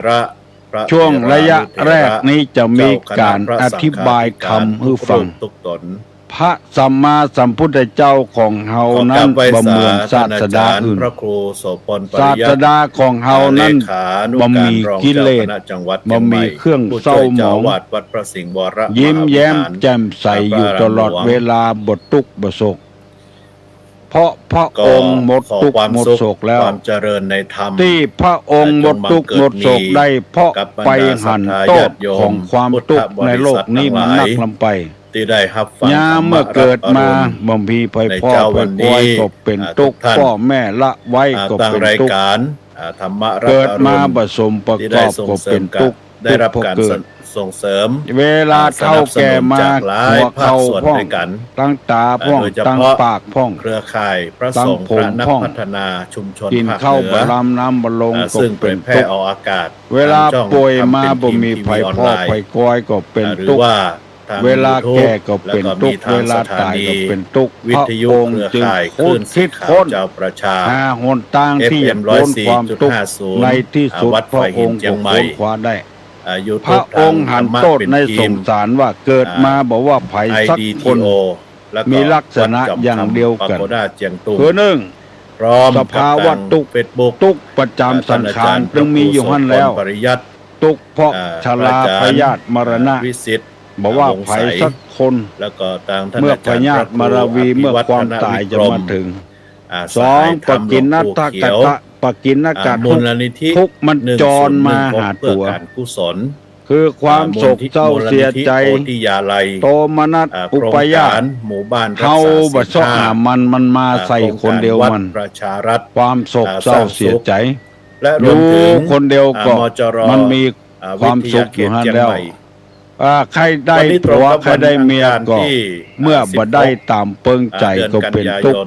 พระช่วงระยะแรกนี้จะมีการอธิบายคำให้ฟังทุกตนพระสัมมาสัมพุทธเจ้าของเฮานั้นบ่เหมือนศาสดาอื่นพระครูโสพลปศาริยัสติดาของเฮานั้นบ่มีกิเลสบ่มีเครื่องเศร้าหมองวัดพระสิงห์วรยิ้มแย้มแจ่มใสอยู่ตลอดเวลาบ่ทุกข์บ่โศกเพราะพระองค์หมดทุกข์หมดโศกแล้วความเจริญในธรรมที่พระองค์หมดทุกข์หมดโศกได้เพราะไปหันโทษของความทุกข์ในโลกนี้มันนักลำไปที่ได้รับฟังยามเมื่อเกิดมาบ่มีภัยพ่อภัยคอยก็เป็นทุกข์พ่อแม่ละไว้ก็เป็นทุกข์เกิดมาผสมประกอบก็เป็นทุกข์ได้รับการส่งเสริมเวลาเท่าแก่มาหัวเข่าพ่องตั้งตาพ่องตั้งปากพ่องเครือข่ายพระสงฆ์พระนักพัฒนาชุมชนกินข้าวบะลำน้ำบะลงก็เป็นแพร่ออกอากาศเวลาป่วยมาบ่มีภัยพ่อภัยคอยก็เป็นทุกข์เวลาแก่ก็เป็นทุกข์เวลาตายก็เป็นทุกข์วิทยุเครือข่ายคลื่นคิดค้นเจ้าประชาหนทางที่จะพ้นความทุกข์ในที่สุดพระองค์ก็พ้นคว้าได้พระองค์หันโทษในสงสารว่าเกิดมาบอกว่าไผสักคนมีลักษณะอย่างเดียวกันคือหนึ่งสภาวะทุกข์ประจำสังขารจึงมีอยู่หั่นแล้วทุกข์เพราะชราพยาธิมรณะบอกว่าไผสักคนเมื่อพยาธิมรวีเมื่อความตายจะมาถึงสองปกินนัตถกตะปกินนกะทุกมันจรมาหาตัวคือความโศกเศร้าเสียใจโทมนัสอุปยาทเขาบ่ชอบหามันมาใส่คนเดียวมันความโศกเศร้าเสียใจอยู่คนเดียวก็มันมีความสุขอยู่หั่นแล้วใครได้ผัวใครได้เมียก็เมื่อบ่ได้ตามเปิงใจก็เป็นทุกข์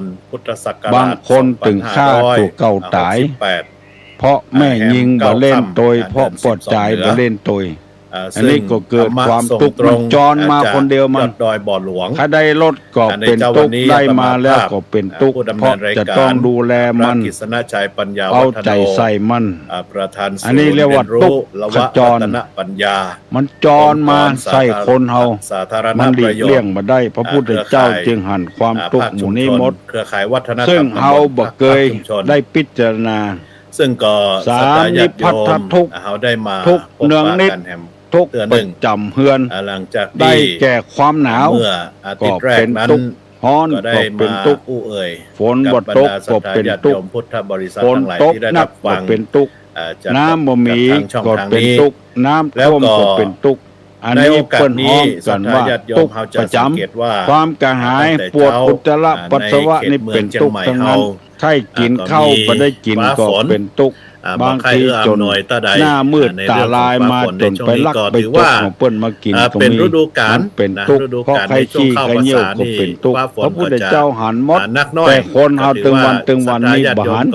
บางคนถึงฆ่าตัวเก่าตายเพราะแม่ยิงบ่เล่นโตยเพราะปอดใจบ่เล่นโตยอันนี้ก็เกิดความทุกข์มันจรมาคนเดียวมันถ้าได้รถก็เป็นทุกข์ได้มาแล้วก็เป็นทุกข์เพราะจะต้องดูแลมันเอาใจใส่มันอันนี้เรียกว่าทุกข์ขจรมันจรมาใส่คนเฮามันหลีกเลี่ยงมาได้พระพุทธเจ้าจึงหันความทุกข์หมู่นี้หมดซึ่งเฮาบ่เคยได้พิจารณาซึ่งก็สามนิพพัทธทุกข์ทุกเนืองนิดทุกประจำเฮือนได้แก่ความหนาวก็เป็นทุกข์ร้อนก็เป็นทุกข์ฝนบ่ตกก็เป็นทุกข์ฝนตกหนักก็เป็นทุกข์น้ำบ่มีก็เป็นทุกข์น้ำท่วมก็เป็นทุกข์อันนี้เพิ่นฮ้องกันว่าทุกข์ประจำความกระหายปวดอุจจาระปัสสาวะนี่เป็นทุกข์ทั้งนั้นใครกินข้าวบ่ได้กินก็เป็นทุกข์บางทีจนหน้ามืดตาลายมาจนไปลักไปจกของเปิ้นมากินตรงนี้เป็นทุกข์เพราะใครขี้ใครเหี่ยวก็เป็นทุกข์พระพุทธเจ้าหันหมดแต่คนเฮาตึงวันนี้บ่หัน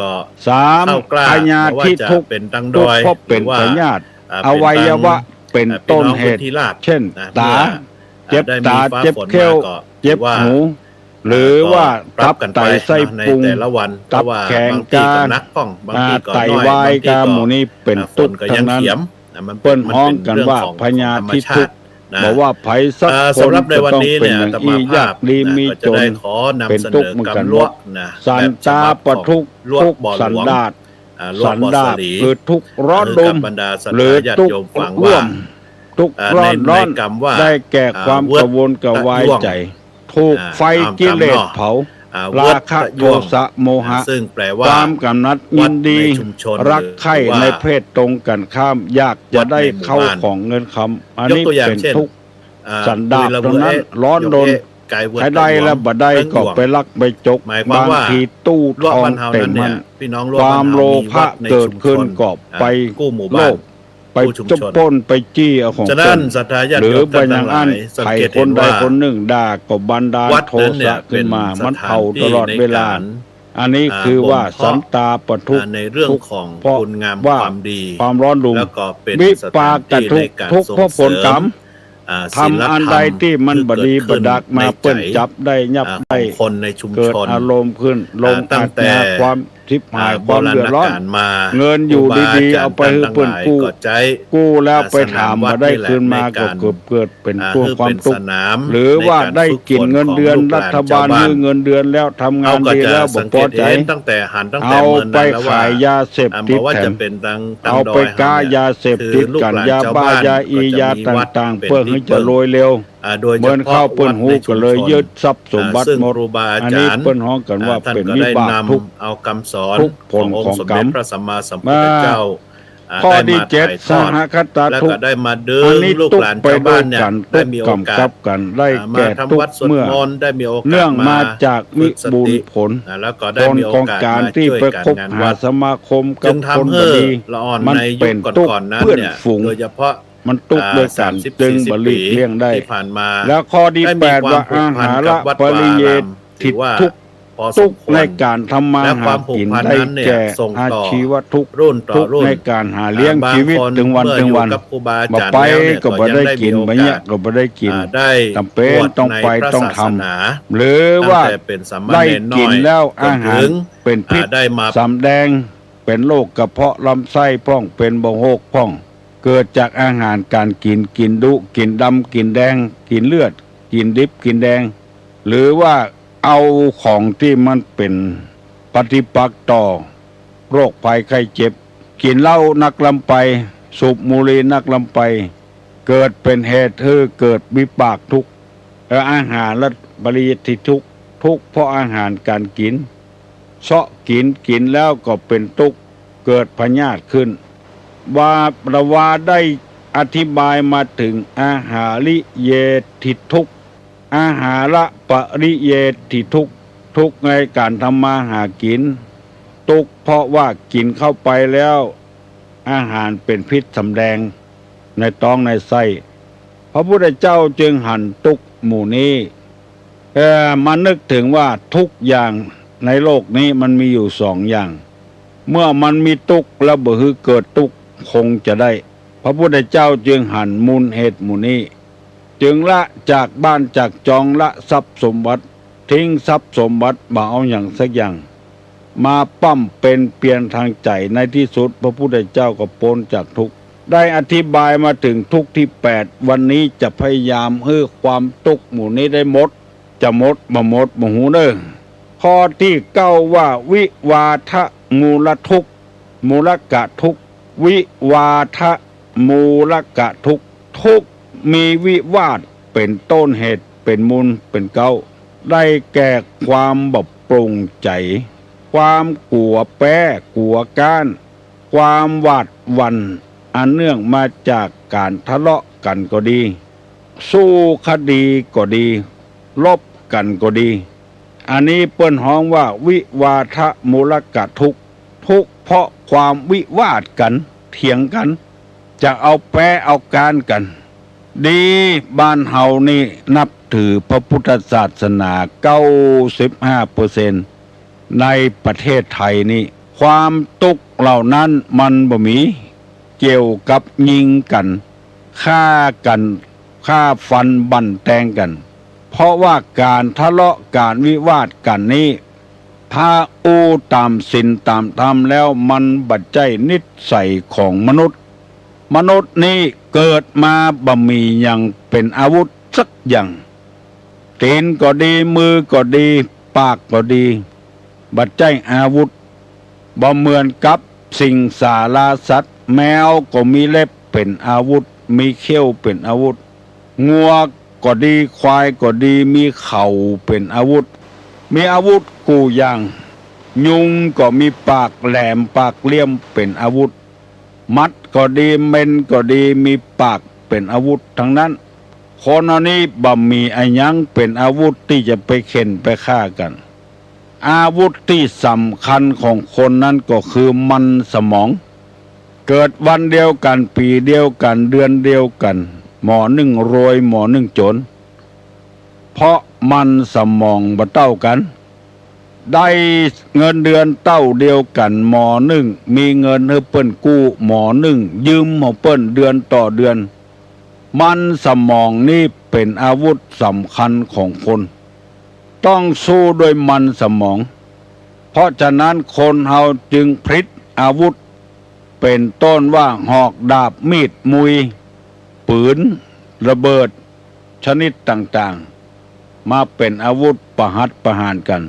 สามพญาธิทุกข์เพราะเป็นพญาธิอวัยวะเป็นต้นเหตุเช่นตาเจ็บตาเจ็บเขี้ยวเจ็บหูหรือว่าตับไตไส้พุงตับแข็งกาไตวายกาหมูนี้เป็นทุกข์ทั้งนั้นเปิ้นฮ้องกันว่าพญาธิทุกข์บอกว่าไผสักคนจะต้องเป็นอย่างอียากดีมีจนเป็นทุกข์เหมือนกันหมดสันตาปทุกข์ทุกข์สันดาษคือทุกข์ร้อนดมหรือทุกข์ร่วมทุกข์ร้อนได้แก่ความกระวนกระวายใจถูกไฟกิเลสเผาราคะโทสะโมหะความกำนัดยินดีรักใคร่ในเพศตรงกันข้ามอยากจะได้เข้าของเงินคำอันนี้เป็นทุกข์สันดาปตรงนั้นร้อนรนใครได้แล้วบ่ได้ก็ไปลักไปจกบางทีตู้ทองเต็มมันความโลภะเกิดขึ้นก็ไปโลภไปจบป้นไปจี้เอาของคนหรือไปอย่างอันใครคนใดคนหนึ่งด่าก็บันดาลโทสะขึ้นมามันเผาตลอดเวลาอันนี้คือว่าสันตาปทุกข์ในเรื่องของคุณงามความดีความร้อนรุ่มวิปากทุกข์ทุกข์เพราะผลกรรมทำอันใดที่มันบดีบดักมาเปิ้นจับได้ยับได้คนในชุมชนเกิดอารมณ์ขึ้นลงตั้งแต่ความ ทิพหายค โบ วาม รา เดือด ณ ร้อน การมา เงินอยู่ดีๆเอาไปให้เปิ้นกู้ ก็ใจ กู้แล้วไปถามมาได้คืนมาก็เกิดเป็นตัวความทุกข์หรือว่าได้กินเงินเดือนรัฐบาลให้เงินเดือนแล้วทำงานดีแล้วบ่พอใจ ตั้งแต่แต่ เอา เมื่อ ไป นั้นแล้วว่า ขายยาเสพติด ว่า แถ จะ ม เป็นตัง เอาไปค้ายาเสพติดกันยาบ้ายาอียาต่างๆเพื่อให้จะรวยเร็ว โดย เหมือนเข้าเปิ้นหูก็เลยยึดทรัพย์สมบัติ ซึ่ง หมด ครูบาอา อัน จา นี้ รย์ เปิ้นฮ้องกันว่า ท่าน เป็น ก็ วิ ได้ บาก น ทุกข์ ำเอาคำสอน ทุกผ ขอ ล งอง ของ ค์สม กรร เด็จ ม พระสัมมาสัมพุทธเจ้า ข้อ ได้ ที่ มา เจ็ด ถ่ายท ส อด หคตา แล้ว ทุก ก็ ข์ ได้มาดึ อัน ง นี้ ลูก ทุก หลาน ไป ชาว ด้ว บ้าย นเนี่ย กัน ได้ ทุก มีโอกาส กำกับกันได้ มา แก่ ทำ ทุก วัดสวด เมื่อ มนต์ได้มีโอกาส เนื่องมาจากมิ ฝึกส บุญ ติ ผล แล้วก็ ต ได้ น มีโอ ของ กาส การ มา ที่ ช่วย ไป กัน คบ งาน หา วัด สมาคมกั จึ บ ง คน ทำให้ บดี ละอ่อน มัน ในยุ เป็ คน ตุก ก่อนๆนั้น เพื่อน เนี่ย ฝูง โดยเฉพาะ มันตุกด้วยกัน 30 จึงบริเลี่ยงได้ ที่ผ่านมา แล้วข้อที่ ได้ แป มี ด ความ ว่า ผูก อา พัน หา กั ระ บวัด ป วา ริเย อาราม ติ ถือว่า ทุกข์ พอส ทุ ม กข์ คว ใน ร การทำมา และ หา ความผูก กิน พัน ได้ นั้นเนี่ย แก่ ส่ง อา ต่อ ชีวทุกข์ รุ่นต่อ ทุกข์ รุ่น ในการหาเลี้ยง บาง ชีวิต คน ถึงวัน เมื่อ ถึง อยู่ วัน กับครูบาอา บ่ จารย์ ไป แล้วเนี่ย ก็บ่ ยัง ได้ มี กิน โอ บ่ กา เนี่ย ส ก็บ่ได้กิน ได้ จำเป็น บวช ต้อง ใน ไป พระ ต้อง ศา ทำ สนา หรือ ตั้ง ว่า แต่เป็นสาม ได้ เณรน้ กิ อน ย แล้ว จ อาน หา ถึ รง เป็นพิษ ได้มา สำแดงเป็นโรคกระเพาะลำไส้พร่องเป็นเบาหวกพร่อง เกิดจากอาหารการกินดุกินดำกินแดงกินเลือด กินดิบกินแดง หรือว่าเอาของที่มันเป็นปฏิปักษ์ต่อโรคภัยไข้เจ็บ กินเหล้านักลำไปสูบบุหรี่นักลำไป เกิดเป็นเหตุให้เกิดวิบากทุกข์และอาหารและบริยติทุกข์เพราะอาหารการกินเสาะกินแล้วก็เป็นทุกข์เกิดพยาธิขึ้น ว่าประวาได้อธิบายมาถึงอาหาริเยติทุกข์อาหาระปริเยติทุกข์ในการทำมาหากินทุกข์เพราะว่ากินเข้าไปแล้วอาหารเป็นพิษสำแดงในท้องในไส้พระพุทธเจ้าจึงหันทุกข์หมู่นี้มานึกถึงว่าทุกอย่างในโลกนี้มันมีอยู่สองอย่าง เมื่อมันมีทุกข์แล้วบ่คือเกิดทุกข์คงจะได้พระพุทธเจ้าจึงหันมูลเหตุหมู่นี้จึงละจากบ้านจากจองละทรัพย์สมบัติทิ้งทรัพย์สมบัติมาเอาอย่างสักอย่างมาปั้มเป็นเปลี่ยนทางใจในที่สุดพระพุทธเจ้าก็พ้นจากทุกข์ได้อธิบายมาถึงทุกข์ที่8วันนี้จะพยายามให้ความทุกข์หมู่นี้ได้หมดจะหมดบ่หูเด้อข้อที่9ว่าวิวาทะมูลทุกข์มูลกะทุกข์วิวาทะมูลกะทุกข์ทุกข์มีวิวาทเป็นต้นเหตุเป็นมูลเป็นเก้าได้แก่ความบ่ปรุงใจ ความกลัวแป้กลัวก้านความหวาดหวั่นอันเนื่องมาจากการทะเลาะกันก็ดีสู้คดีก็ดีลบกันก็ดีอันนี้เปิ้นฮ้องว่าวิวาทะมูลกะทุกข์เพราะความวิวาทกันเถียงกันจะเอาแพ้เอาการกันดีบ้านเฮานี่นับถือพระพุทธศาสนา 95% ในประเทศไทยนี่ความทุกข์เหล่านั้นมันบ่มีเกี่ยวกับยิงกันฆ่ากันฆ่าฟันบั่นแทงกัน เพราะว่าการทะเลาะการวิวาทกันนี้ถ้าอู้ตามศีลตามธรรมแล้วมันบัดใจนิสัยของมนุษย์นี่เกิดมาบ่มีอย่างเป็นอาวุธสักอย่างตีนก็ดีมือก็ดีปากก็ดีบัดใจอาวุธบ่เหมือนกับสิ่งสาราสัตว์แมวก็มีเล็บเป็นอาวุธมีเขี้ยวเป็นอาวุธงัวก็ดีควายก็ดีมีเข่าเป็นอาวุธมีอาวุธกูอย่างยุงก็มีปากแหลมปากเลี่ยมเป็นอาวุธมัดก็ดีเม่นก็ดีมีปากเป็นอาวุธทั้งนั้นคนอันนี้บ่มีอันยังเป็นอาวุธที่จะไปเข็นไปฆ่ากันอาวุธที่สำคัญของคนนั้นก็คือมันสมองเกิดวันเดียวกันปีเดียวกันเดือนเดียวกันหมอหนึ่งรวยหมอหนึ่งจนเพราะมันสมองบ่เท่ากันได้เงินเดือนเท่าเดียวกันหมอหนึ่งมีเงินให้เปิ้นกู้หมอหนึ่งยืมของเปิ้นเดือนต่อเดือนมันสมองนี่เป็นอาวุธสำคัญของคนต้องสู้ด้วยมันสมอง เพราะฉะนั้นคนเฮาจึงพลิกอาวุธเป็นต้นว่าหอกดาบมีดมุยปืนระเบิดชนิดต่างๆมาเป็นอาวุธประหัตประหารกัน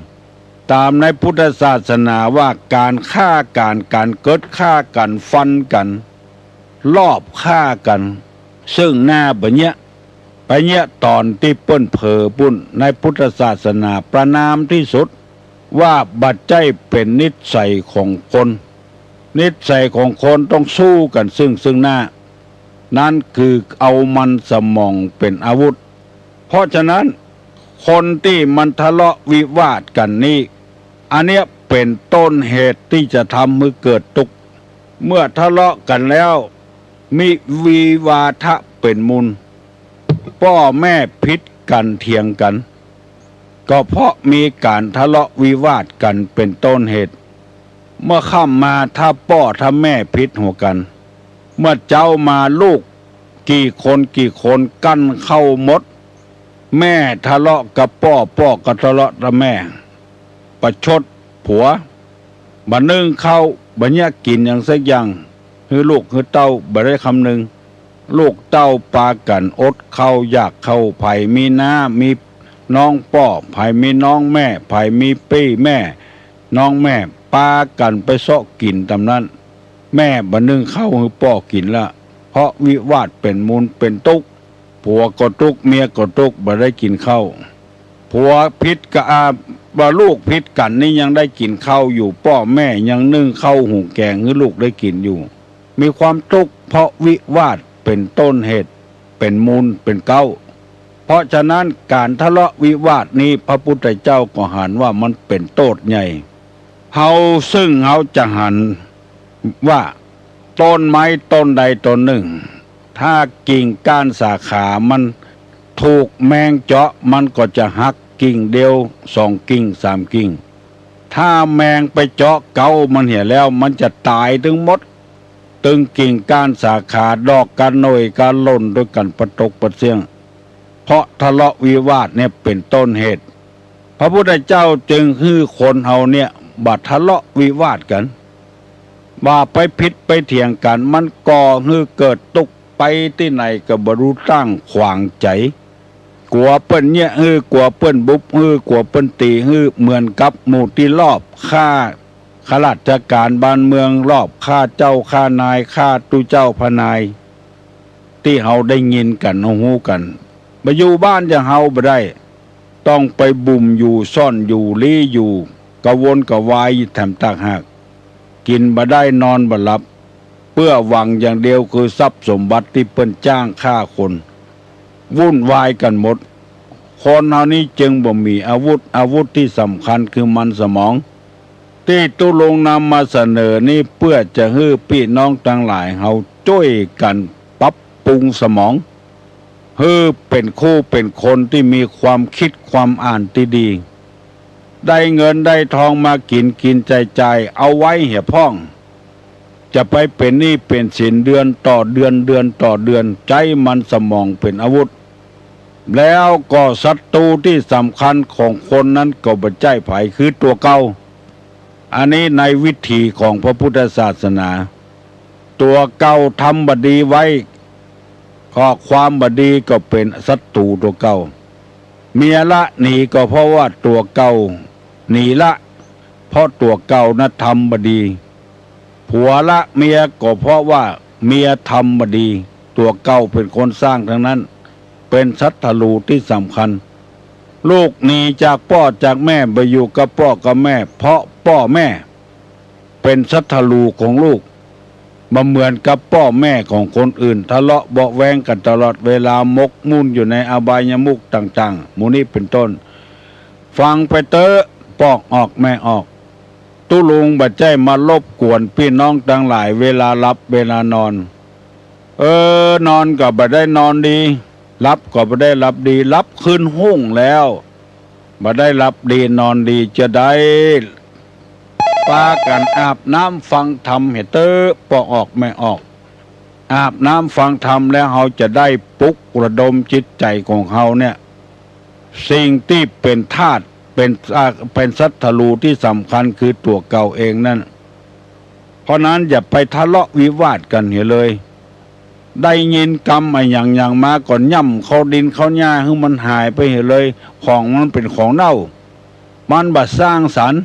ตามในพุทธศาสนาว่าการฆ่าการเกิดฆ่ากันฟันกันลอบฆ่ากันซึ่งหน้าไปเนี้ยตอนที่เปิ้นเผอปุ้นในพุทธศาสนาประนามที่สุดว่าบัดใจเป็นนิสัยของคนนิสัยของคนต้องสู้กันซึ่งหน้านั่นคือเอามันสมองเป็นอาวุธเพราะฉะนั้นคนที่มันทะเลาะวิวาทกันนี่อันเนี้ยเป็นต้นเหตุที่จะทำให้เกิดทุกข์เมื่อทะเลาะกันแล้วมีวิวาทะเป็นมูลพ่อแม่พิษกันเถียงกันก็เพราะมีการทะเลาะวิวาทกันเป็นต้นเหตุเมื่อข้ามมาถ้าพ่อถ้าแม่พิษหัวกันเมื่อเจ้ามาลูกกี่คนกั้นเข้าหมดแม่ทะเลาะกับพ่อก็ทะเลาะกับแม่ประชดผัวบ่นึ่งเข้าบ่เนี่ยกินอย่างสักอย่างคือลูกคือเต้าบ่ได้คำหนึ่งลูกเต้าปากันอดเข้าอยากเข้าไผมีน้ามีน้องป้อไผมีน้องแม่ไผมีปี้แม่น้องแม่ปากันไปเสาะกินตำนั้นแม่บ่นึ่งเข้าคือป้อกินละเพราะวิวาทเป็นมูลเป็นทุกข์ผัวก็ทุกข์เมียก็ทุกข์บ่ได้กินข้าวผัวพิษกับบ่ลูกพิษกันนี่ยังได้กินข้าวอยู่พ่อแม่ยังนึ่งข้าวหุงแกงให้ลูกได้กินอยู่มีความทุกข์เพราะวิวาทเป็นต้นเหตุเป็นมูลเป็นเก้าเพราะฉะนั้นการทะเลาะวิวาทนี้พระพุทธเจ้าก็หันว่ามันเป็นโทษใหญ่เฮาซึ่งเฮาจะหันว่าต้นไม้ต้นใดต้นหนึ่งถ้ากิ่งก้านสาขามันถูกแมงเจาะมันก็จะหักกิ่งเดียว2 กิ่ง 3 กิ่งถ้าแมงไปเจาะเกามันเหี่ยแล้วมันจะตายถึงหมดตึงกิ่งก้านสาขาดอกกันหน่อยกันหล่นด้วยกันประตกประเสียงเพราะทะเลาะวิวาทเนี่ยเป็นต้นเหตุพระพุทธเจ้าจึงฮื้อคนเฮาเนี่ยบัดทะเลาะวิวาทกันว่าไปพิษไปเถียงกันมันก่อฮื้อเกิดตุกไปที่ไหนก็บ่รู้ตั้งขวางใจกลัวเปิ้นเนี่ยกลัวเปิ้นบุบกลัวเปิ้นตีเหมือนกับหมู่ที่รอบฆ่าข้าราชการบ้านเมืองรอบฆ่าเจ้าฆ่านายฆ่าตุเจ้าพนายที่เฮาได้ยินกันฮู้กันมาอยู่บ้านอย่างเฮาบ่ได้ต้องไปบุ่มอยู่ซ่อนอยู่ลี้อยู่กระวนกระวายแถมตากหักกินบ่ได้นอนบ่หลับเพื่อหวังอย่างเดียวคือทรัพย์สมบัติที่เปิ้นจ้างฆ่าคนวุ่นวายกันหมดคนเฮานี้จึงบ่มีอาวุธที่สำคัญคือมันสมองที่ตุลงนำมาเสนอนี้เพื่อจะให้พี่น้องทั้งหลายเฮาช่วยกันปรับปรุงสมองให้เป็นคู่เป็นคนที่มีความคิดความอ่านที่ดีได้เงินได้ทองมากินใจเอาไว้เหี่ยพ่องจะไปเป็นหนี้เป็นสินเดือนต่อเดือนต่อเดือนใจมันสมองเป็นอาวุธแล้วก็ศัตรูที่สำคัญของคนนั้นก็บ่ใช่ไผคือตัวเก่าอันนี้ในวิธีของพระพุทธศาสนาตัวเก่าทำบดีไว้ข้อความบดีก็เป็นศัตรูตัวเก่าเมียละหนีก็เพราะว่าตัวเก่าหนีละเพราะตัวเก่านะทำบดีผัวละเมียก็เพราะว่าเมียทำบดีตัวเก่าเป็นคนสร้างทั้งนั้นเป็นศัตรูที่สำคัญลูกหนีจากพ่อจากแม่ไปอยู่กับพ่อกับแม่เพราะพ่อแม่เป็นศัตรูของลูกมาเหมือนกับพ่อแม่ของคนอื่นทะเลาะเบาะแวงกันตลอดเวลามกมุ่นอยู่ในอบายมุขต่างๆหมู่นี้เป็นต้นฟังไปเตอะปอกออกแม่ออกตุลุงบัดใจมารบกวนพี่น้องทั้งหลายเวลาหลับเวลานอนนอนก็บ่ได้นอนดีรับก็บ่ได้รับดีรับคืนหุ่งแล้วบ่ได้รับดีนอนดีจะได้ปากันอาบน้ำฟังธรรมเฮเตอปอกออกไม่ออกอาบน้ำฟังธรรมแล้วเฮาจะได้ปลุกระดมจิตใจของเฮาเนี่ยสิ่งที่เป็นธาตุ เป็นศัตรูที่สำคัญคือตัวเก่าเองนั่นเพราะนั้นอย่าไปทะเลาะวิวาทกันเหียเลยได้ยินกรรมอย่างมาก่อนย่ำเข้าดินเข้าหญ้าให้มันหายไปเหียเลยของมันเป็นของเน่ามันบัดสร้างสรรค์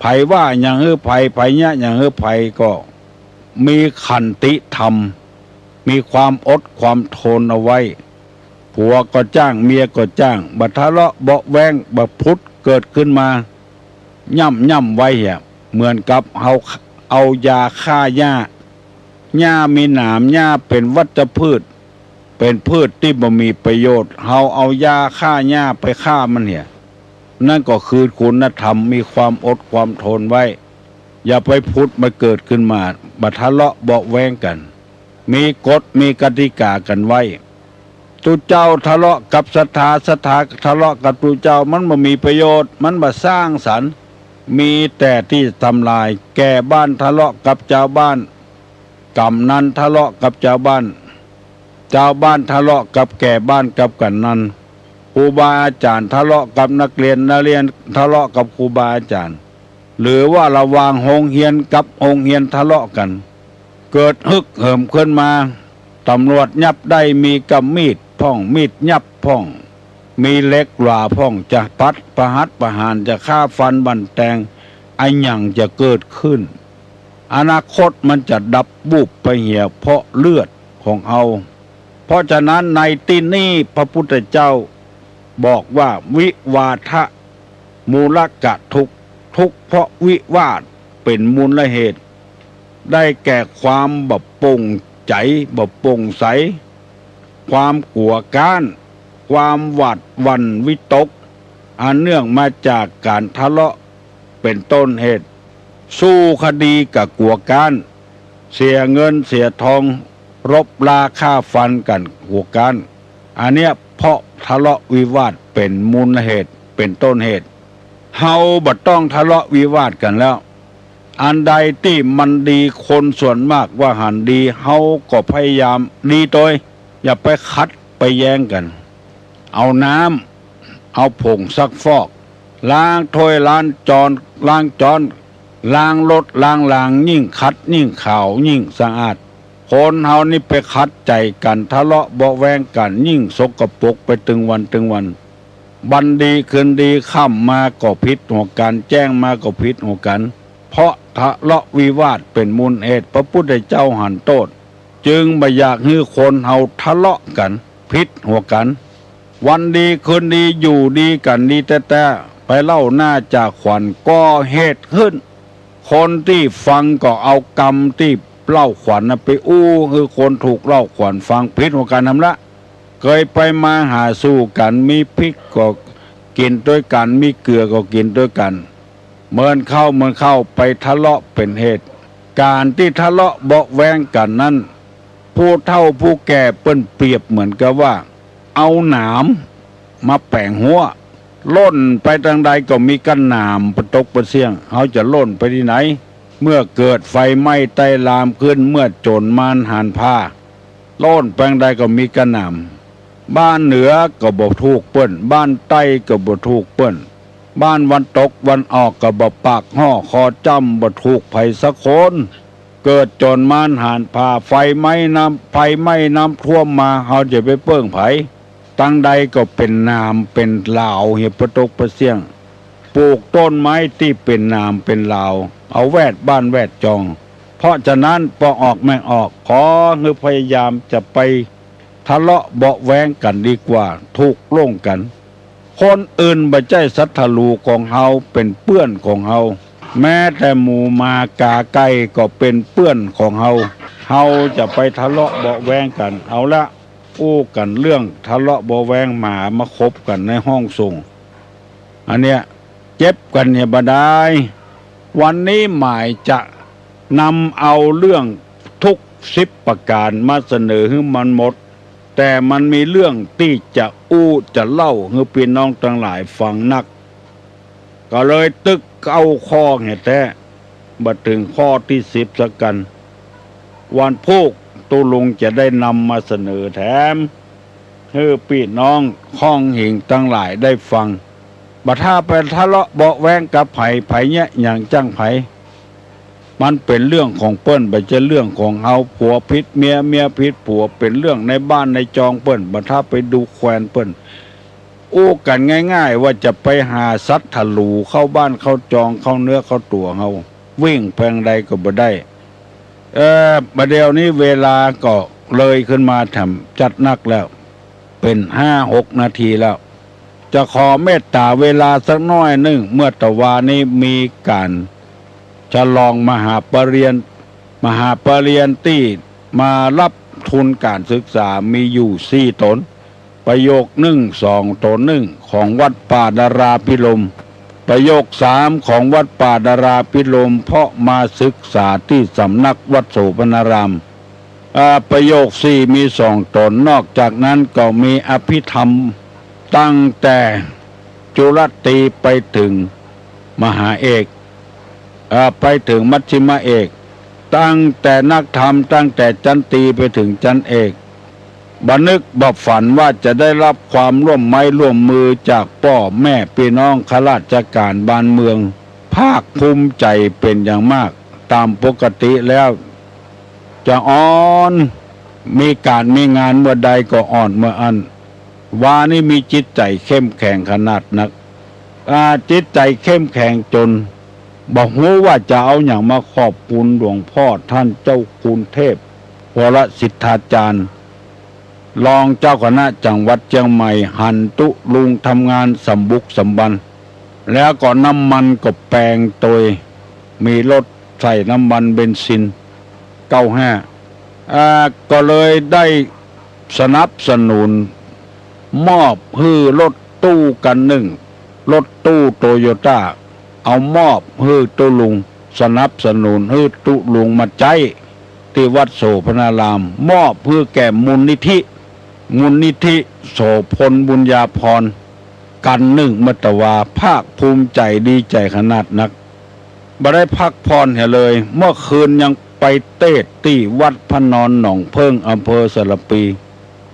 ไผว่าอย่างไผเนี่ยอย่างไผก็มีขันติธรรมมีความอดความทนเอาไว้ผัวก็จ้างเมียก็จ้างบัดทะเลาะเบาะแวงบัดพุทธเกิดขึ้นมาย่ำไว้เหมือนกับเอายาฆ่าหญ้ามีหนามหญ้าเป็นวัชพืชเป็นพืชที่บ่มีประโยชน์เอายาฆ่าหญ้าไปฆ่ามันนั่นก็คือคุณธรรมมีความอดความทนไว้อย่าไปพุทธมาเกิดขึ้นมาบัดทะเลาะเบาะแวงกันมีกฎมีกติกากันไว้ตุเจ้าทะเลาะกับศรัทธาทะเลาะกับตุเจ้ามันบ่มีประโยชน์มันบ่สร้างสรรค์มีแต่ที่ทำลายแก่บ้านทะเลาะกับเจ้าบ้านกำนันทะเลาะกับเจ้าบ้านทะเลาะกับแก่บ้านกับกันนันครูบาอาจารย์ทะเลาะกับนักเรียนทะเลาะกับครูบาอาจารย์หรือว่าระหว่างโรงเรียนกับโรงเรียนทะเลาะกันเกิดฮึกเหิมขึ้นมาตำรวจยับได้มีกำมีดพ่องมีดยับพ่องมีเล็กหว่าพ่องจะปัดประหัตประหารจะฆ่าฟันบันแตงไอ้หยังจะเกิดขึ้นอนาคตมันจะดับบุบไปเหี่ยเพราะเลือดของเอาเพราะฉะนั้นในที่นี้พระพุทธเจ้าบอกว่าวิวาทะมูลกะทุกเพราะวิวาทเป็นมูลเหตุได้แก่ความบ่โปร่งใจบ่โปร่งใสความกลัวก้านความหวาดหวั่นวิตกอันเนื่องมาจากการทะเลาะเป็นต้นเหตุสู้คดีกับกลัวก้านเสียเงินเสียทองรบราฆ่าฟันกันกลัวก้านอันเนี้ยเพราะทะเลาะวิวาทเป็นมูลเหตุเป็นต้นเหตุเฮาบ่ต้องทะเลาะวิวาทกันแล้วอันใดที่มันดีคนส่วนมากว่าหันดีเฮาก็พยายามดีโดยอย่าไปคัดไปแย้งกันเอาน้ำเอาผงซักฟอกล้างถ้วยล้างจานล้างรถล้างยิ่งคัดยิ่งขาวยิ่งสะอาดคนเฮานี่ไปคัดใจกันทะเลาะเบาะแวงกันยิ่งสกปรกไปตึงวันบันดีคืนดีค่ำมาก็พิษหัวกันแจ้งมาก็พิษหัวกันเพราะทะเลาะวิวาทเป็นมูลเหตุพระพุทธเจ้าหันโทษจึงบ่อยากให้คนเฮาทะเลาะกันพิษหัวกันวันดีคืนดีอยู่ดีกันดีแต่ไปเล่าหน้าจากขวัญก็เหตุขึ้นคนที่ฟังก็เอากรรมที่เล่าขวัญไปคือคนถูกเล่าขวัญฟังพิษหัวกันทำละเคยไปมาหาสู้กันมีพริกก็กินด้วยกันมีเกลือก็กินด้วยกันเมื่อเข้าไปทะเลาะเป็นเหตุการที่ทะเลาะเบาะแวงกันนั้นผู้เฒ่าผู้แก่เปิ้นเปรียบเหมือนกับว่าเอาหนามมาแปะหัวล่นไปทางใดก็มีกันหนามประตกประเสียงเขาจะล่นไปที่ไหนเมื่อเกิดไฟไหม้ไต้ลามขึ้นเมื่อโจรมารหันผ้าล่นไปทางใดก็มีกันหนามบ้านเหนือก็บ่ถูกเปิ้นบ้านใต้ก็บ่ถูกเปิ้นบ้านวันตกวันออกก็บ่ปากห่อคอจ้ำบ่ถูกไผสักคนเกิดโจรมารหันผ้าไฟไหม้น้ำท่วมมาเขาจะไปเปิ้งไผตั้งใดก็เป็นนามเป็นลาวเหี่ยประตกประเสียงปลูกต้นไม้ที่เป็นนามเป็นลาวเอาแวดบ้านแวดจองเพราะฉะนั้นพอออกไม่ออกขอให้พยายามจะไปทะเลาะเบาะแวงกันดีกว่าถูกล่งกันคนอื่นบ่ใช่ศัตรูของเฮาเป็นเปื้อนของเฮาแม้แต่หมูมากาไก่ก็เป็นเปื้อนของเฮาจะไปทะเลาะเบาะแวงกันเอาละกันเรื่องทะเลาะเบาะแวงมาคบกันในห้องส่งอันเนี้ยเจ็บกันเนี่ยบ่ได้วันนี้หมายจะนำเอาเรื่องทุก10ประการมาเสนอให้มันหมดแต่มันมีเรื่องที่จะจะเล่าให้พี่น้องทั้งหลายฟังนักก็เลยตึกเอาข้อให้แท้บัดถึงข้อที่10สักกันวันพุธตุลุงจะได้นำมาเสนอแถมให้พี่น้องข้องหิ่งทั้งหลายได้ฟัง บัดถ้าไปทะเลาะเบาะแว้งกับไผเนี่ยอย่างจังไผมันเป็นเรื่องของเปิ้นบ่ใช่เรื่องของเฮาผัวพิษเมียพิษผัวเป็นเรื่องในบ้านในจองเปิ้นบัดถ้าไปดูแควนเปิ้นอู้กันง่ายๆว่าจะไปหาสัตว์ทะลูเข้าบ้านเข้าจองเข้าเนื้อเข้าตัวเฮาวิ่งแพงใดก็บ่ได้บัดเดี๋ยวนี้เวลาก็เลยขึ้นมาทำจัดนักแล้วเป็น5-6 นาทีแล้วจะขอเมตตาเวลาสักน้อยหนึ่งเมื่อตะวานี้มีการฉลองมหาปรริญญาที่มารับทุนการศึกษามีอยู่4 ตนประโยค1 2 ตน1ของวัดป่าดาราพิรมประโยค3ของวัดป่าดาราพิรมเพราะมาศึกษาที่สำนักวัดโสพนารามประโยค4มี2 ตนนอกจากนั้นก็มีอภิธรรมตั้งแต่จุลตรีไปถึงมหาเอกไปถึงมัชฌิมเอกตั้งแต่นักธรรมตั้งแต่จันตรีไปถึงจันเอกบันึกบัฝันว่าจะได้รับความร่วมไม้ร่วมมือจากพ่อแม่พี่น้องข้าราชการบ้านเมืองภาคภูมิใจเป็นอย่างมากตามปกติแล้วจะอ่อนมีการมีงานเมื่อใดก็อ่อนเมื่ออันวานี่มีจิตใจเข้มแข็งขนาดนักจิตใจเข้มแข็งจนบอกรู้ว่าจะเอาอย่างมาขอบคุณหลวงพ่อท่านเจ้าคุณเทพวรสิทธาจารย์รองเจ้าคณะจังหวัดเชียงใหม่หันตุลุงทำงานสมบุกสมบันแล้วก็น้ำมันก็แปลงโดยมีรถใส่น้ำมันเบนซิน95ก็เลยได้สนับสนุนมอบฮือรถตู้กันรถตู้โตโยต้าเอามอบฮือตุลุงสนับสนุนฮือตุลุงมาใจที่วัดโสพนารามมอบเพื่อแก่มูลนิธิโสพลบุญญาภรณ์กันมัตวาภาคภูมิใจดีใจขนาดนักบ่ได้พักพรเลยเมื่อคืนยังไปเทศที่วัดพระนอนหนองเพิ่งอำเภอสระปี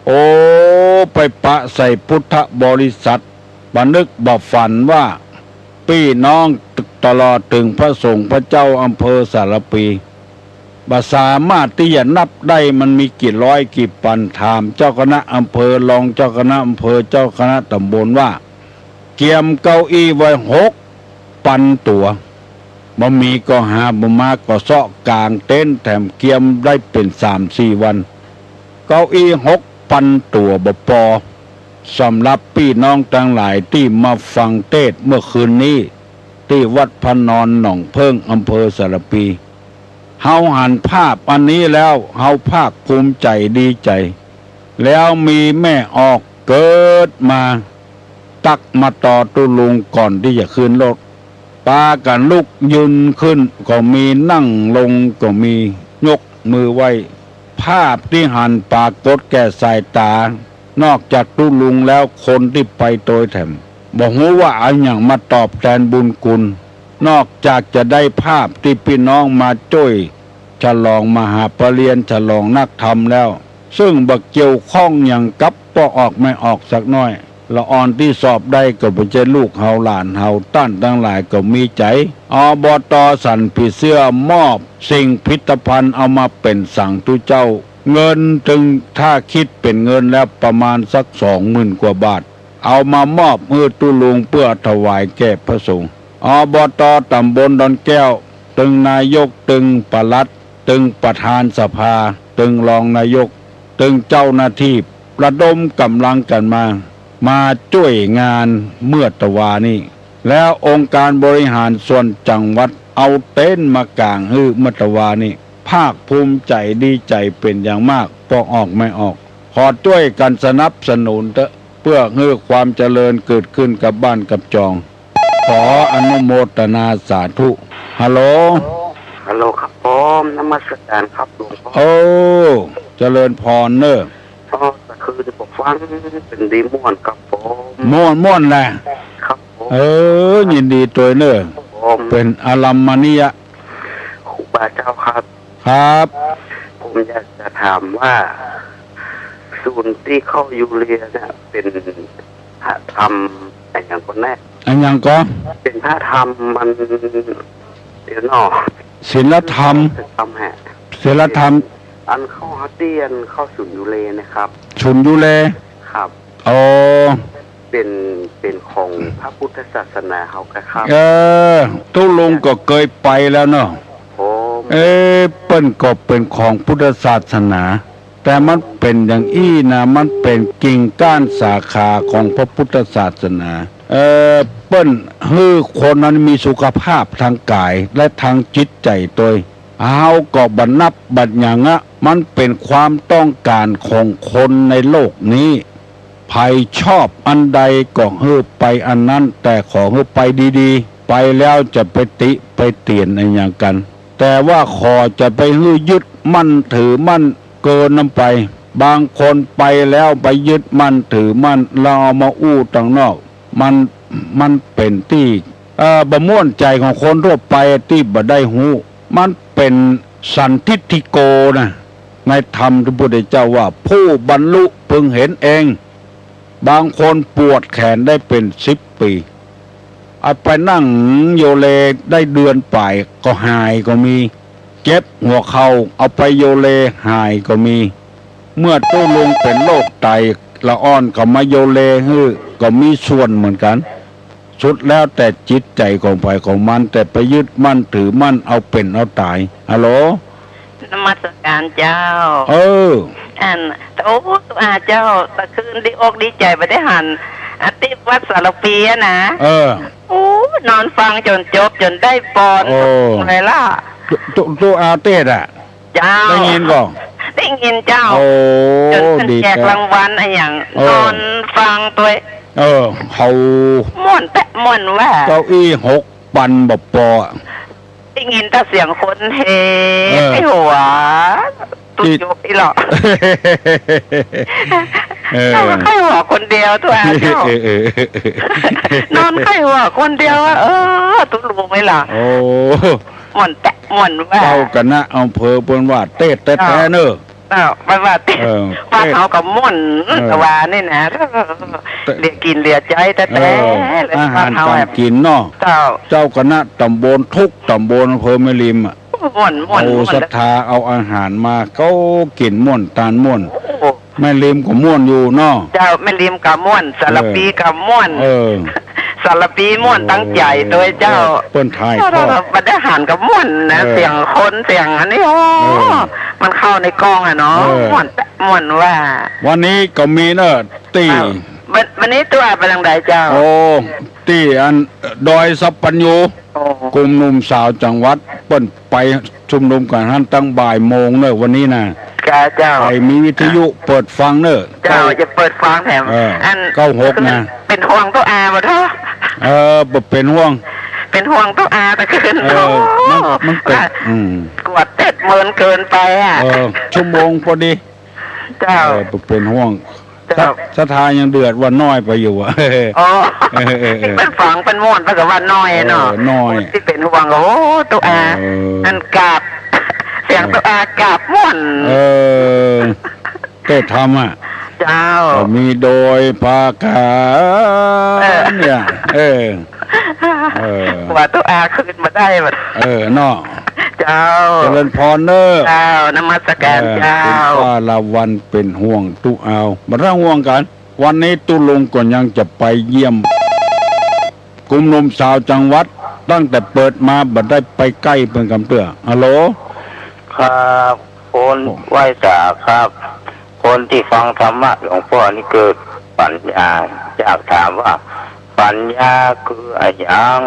โอ้ไปปะใส่พุทธบริษัทบันึกบ่ฝันว่าพี่น้องตลอดถึงพระสงฆ์พระเจ้าอำเภอสารปีบ่สามารถที่จะนับได้มันมีกี่ร้อยกี่พันถามเจ้าคณะอำเภอรองเจ้าคณะอำเภอเจ้าคณะตำบลว่าเกียมเก้าอี้ไว้6,000 ตัวบ่มีก็หาบ่มาก็เซาะกลางเต็นท์แถมเกียมได้เป็น 3-4 วันเก้าอี้6,000 ตัวบ่พอสำหรับพี่น้องทั้งหลายที่มาฟังเทศเมื่อคืนนี้ที่วัดพระนอนหนองเพิ่งอำเภอสารปีเฮาหันภาพอันนี้แล้วเฮาภาคภูมิใจดีใจแล้วมีแม่ออกเกิดมาตักมาต่อตุลุงก่อนที่จะขึ้นรถปากันลุกยืนขึ้นก็มีนั่งลงก็มียกมือไหว้ภาพที่หันปากกดแก่สายตานอกจากตุลุงแล้วคนที่ไปโดยแถมบอกว่าอันอย่างมาตอบแทนบุญคุณนอกจากจะได้ภาพที่พี่น้องมาจ้วยฉลองมหาปรริญญาฉลองนักธรรมแล้วซึ่งบักเกี่ยวข้องอย่างกับปออกไม่ออกสักน้อยละอ่อนที่สอบได้ก็เป็นเจ้าลูกเฮาหลานเฮาต้านทั้งหลายก็มีใจอบต.สันผีเสื้อมอบสิ่งพิพิธภัณฑ์เอามาเป็นสั่งตุเจ้าเงินถึงถ้าคิดเป็นเงินแล้วประมาณสัก20,000 กว่าบาทเอามามอบมือตุลุงเพื่อถวายแก่พระสงฆ์อบต.ตำบลดอนแก้วตึงนายกตึงปลัดตึงประธานสภาตึงรองนายกตึงเจ้าหน้าที่ระดมกำลังกันมาช่วยงานเมื่อตะวานี้แล้วองค์การบริหารส่วนจังหวัดเอาเต็นท์มากางฮือเมื่อตะวานี้ภาคภูมิใจดีใจเป็นอย่างมากพอออกไม่ออกขอช่วยกันสนับสนุนเพื่อให้ความเจริญเกิดขึ้นกับบ้านกับจองขออนุโมทนาสาธุฮัลโหลครับผมนมัสการครับหลวงพ่อโอ้เจริญพรเนอะก็คือที่ผมฟังเป็นดีม่วนครับผมม่วนแหละครับผมยินดีตัวเนอะเป็นอารัมมณียะครูบาเจ้าครับผมอยากจะถามว่าศูนย์ที่เข้ายูเรียเนี่ยเป็นทำอย่างคนแรก อันยังก็ เป็นพระธรรมมันเดี๋ยวหนอ ศีลธรรม ทำแห่ ศีลธรรม อันเข้าฮัตเตียนเข้าสุนยูเลนะครับ ชุนยุเล ครับ โอ้ เป็นของพระพุทธศาสนาเขาครับ ตุลุงก็เคยไปแล้วเนาะ ผม เปิ้นก็เป็นของพุทธศาสนา แต่มันเป็นอย่างอี้นะมันเป็นกิ่งก้านสาขาของพระพุทธศาสนาเปิ้นฮื้อคนนั้นมีสุขภาพทางกายและทางจิตใจตัวเฮาก็บันนับบัดหยังอะมันเป็นความต้องการของคนในโลกนี้ใครชอบอันใดก็ฮื้อไปอันนั้นแต่ขอฮื้อไปดีๆไปแล้วจะไปติไปเตียนอะไรอย่างกัน แต่ว่าขอจะไปฮื้อยึดมั่นถือมั่นเกินน้ำไปบางคนไปแล้วไปยึดมั่นถือมั่นเราเอามาอู้ต่างนอกมันเป็นที่บ่ม่วนใจของคนทั่วไปที่บ่ได้หูมันเป็นสันทิฏฐิโกนะในธรรมที่พระพุทธเจ้าว่าผู้บรรลุพึงเห็นเองบางคนปวดแขนได้เป็น10 ปีเอาไปนั่งโยเลได้เดือนป่ายก็หายก็มีเจ็บหัวเข่าเอาไปโยเลหายก็มีเมื่อตู้ลงเป็นโรคไตละอ่อนก็มาโยเลฮื้อก็มีส่วนเหมือนกันสุดแล้วแต่จิตใจของฝ่ายของมันแต่ไปยึดมั่นถือมั่นเอาเป็นเอาตายฮัลโหล นมัสการเจ้า อันโอ้ตัวอาเจ้าตะคืนดีอกดีใจไปได้หันอาทิตย์วัดสารปีอะนะโอ้นอนฟังจนจบจนได้ปอนอะไรล่ะตัวอาเต้อะ เจ้าได้ยินก่อนได้ยินเจ้าจนเป็นแจกรางวัลอะไรอย่างนอนฟังตัวเขาม่วนแปะม่วนว่าเก้าอี้6 ปันบปอได้ยินแต่เสียงคนเฮไม่หัวตุ๊ยกอีหรอเราไข้หัวคนเดียวตัวเจ้านอนไข้หัวคนเดียวตุ๊รู้ไหมล่ะม่วนแปะม่วนว่าเจ้ากันนะอำเภอเปิ้นว่าเต้แท้ๆเนอะไปว่าเต้ว่าเขากับม่วนกะว่านี่นะเรียกกินเรียใจแต่อาหารการกินเนาะเจ้าคณะตำบลทุกตำบลอำเภอแม่ริมเอาศรัทธาเอาอาหารมาเขากินม่วนตาลม่วนแม่ริมก็ม่วนอยู่เนาะเจ้าแม่ริมก็ม่วนสารปีก็ม่วนสารปีม่วนตั้งใจโดยเจ้าเปิ้นทายบัดได้หันกับม่วนนะเสียงคนเสียงอันนี้มันเข้าในกล้องอะเนาะม่วนว่าวันนี้ก็มีเนอะตีวันนี้ตัวไปทางใดเจ้าตีอันดอยสัปปัญญูกลุ่มหนุ่มสาวจังหวัดเปิ้นไปชุมนุมกันหันตั้งบ่ายโมงเนอะวันนี้นะเจ้าไปมีวิทยุเปิดฟังเนอะเจ้าจะเปิดฟังแถมอัน96นะเป็นห่วงตัวอาบ่เถอะบ่เป็นห่วงตัวอาแต่คืนมันเกิดกวดเต็ดเมินเกินไปชั่วโมงพอดีเจ้าเป็นห่วงสถานยังเดือดว่าน้อยไปอยู่เป็นฝังเป็นม่วนไปกับว่าน้อยเนาะน้อยที่เป็นห่วงโอ้ตัวอาอันกาบเสียงตัวอากาบม่วนก็ทำเจ้ามีโดยภาคาเนี่ยว่าตัวอาขึ้นมาได้แบบเนาะเจ้าเจริญพรเนอะเจ้านมัสการเจ้าว่าละวันเป็นห่วงตุเอามาร่างห่วงกันวันนี้ตุลงก่อนยังจะไปเยี่ยมกลุ่มหนุ่มสาวจังหวัดตั้งแต่เปิดมาบัดได้ไปใกล้เป็นกำเตื้อฮัลโหลครับคนไหว้จ่าครับคนที่ฟังธรรมะหลวงพ่อนี่เกิดปัญญาอยากถามว่าปัญญาคืออะไรยัง